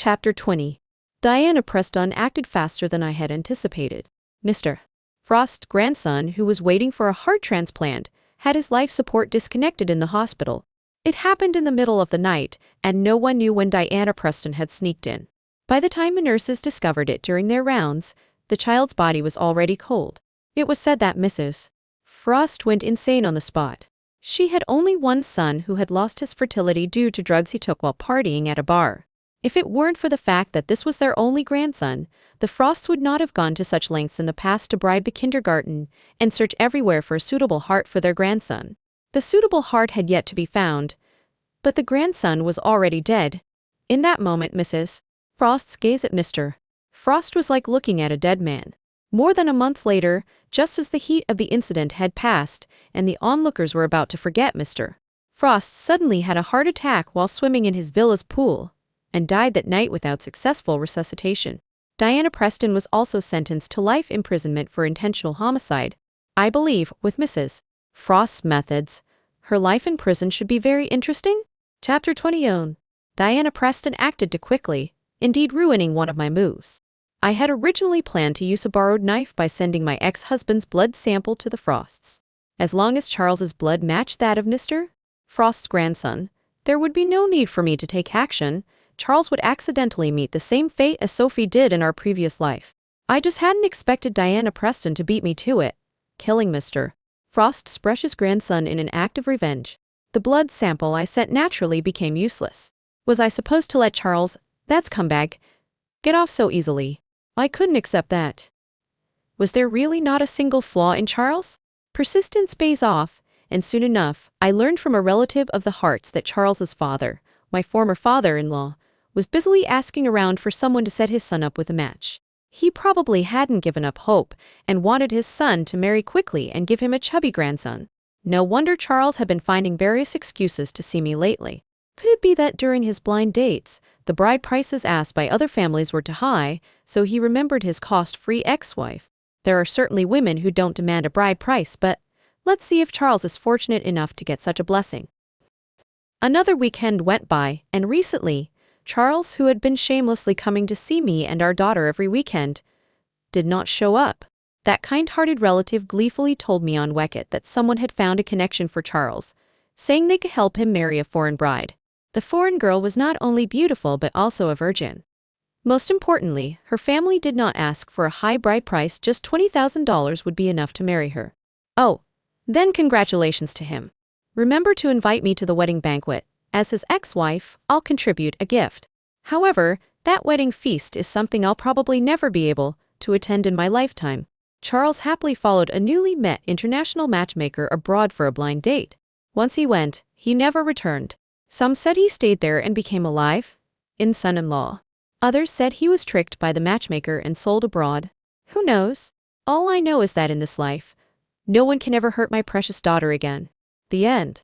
Chapter 20. Diana Preston acted faster than I had anticipated. Mr. Frost's grandson, who was waiting for a heart transplant, had his life support disconnected in the hospital. It happened in the middle of the night, and no one knew when Diana Preston had sneaked in. By the time the nurses discovered it during their rounds, the child's body was already cold. It was said that Mrs. Frost went insane on the spot. She had only one son who had lost his fertility due to drugs he took while partying at a bar. If it weren't for the fact that this was their only grandson, the Frosts would not have gone to such lengths in the past to bribe the kindergarten and search everywhere for a suitable heart for their grandson. The suitable heart had yet to be found, but the grandson was already dead. In that moment, Mrs. Frost's gaze at Mr. Frost was like looking at a dead man. More than a month later, just as the heat of the incident had passed and the onlookers were about to forget Mr. Frost suddenly had a heart attack while swimming in his villa's pool, and died that night without successful resuscitation. Diana Preston was also sentenced to life imprisonment for intentional homicide. I believe, with Mrs. Frost's methods, her life in prison should be very interesting. Chapter 20. Diana Preston acted too quickly, indeed ruining one of my moves. I had originally planned to use a borrowed knife by sending my ex-husband's blood sample to the Frosts. As long as Charles's blood matched that of Mr. Frost's grandson, there would be no need for me to take action. Charles would accidentally meet the same fate as Sophie did in our previous life. I just hadn't expected Diana Preston to beat me to it, killing Mr. Frost's precious grandson in an act of revenge. The blood sample I sent naturally became useless. Was I supposed to let Charles, that's scumbag, get off so easily? I couldn't accept that. Was there really not a single flaw in Charles? Persistence pays off, and soon enough, I learned from a relative of the Harts that Charles's father, my former father-in-law, was busily asking around for someone to set his son up with a match. He probably hadn't given up hope and wanted his son to marry quickly and give him a chubby grandson. No wonder Charles had been finding various excuses to see me lately. Could it be that during his blind dates, the bride prices asked by other families were too high, so he remembered his cost-free ex-wife? There are certainly women who don't demand a bride price, but let's see if Charles is fortunate enough to get such a blessing. Another weekend went by, and recently, Charles, who had been shamelessly coming to see me and our daughter every weekend, did not show up. That kind-hearted relative gleefully told me on Weckett that someone had found a connection for Charles, saying they could help him marry a foreign bride. The foreign girl was not only beautiful but also a virgin. Most importantly, her family did not ask for a high bride price, just $20,000 would be enough to marry her. Oh, then congratulations to him. Remember to invite me to the wedding banquet. As his ex-wife, I'll contribute a gift. However, that wedding feast is something I'll probably never be able to attend in my lifetime. Charles happily followed a newly met international matchmaker abroad for a blind date. Once he went, he never returned. Some said he stayed there and became alive in son-in-law. Others said he was tricked by the matchmaker and sold abroad. Who knows? All I know is that in this life, no one can ever hurt my precious daughter again. The end.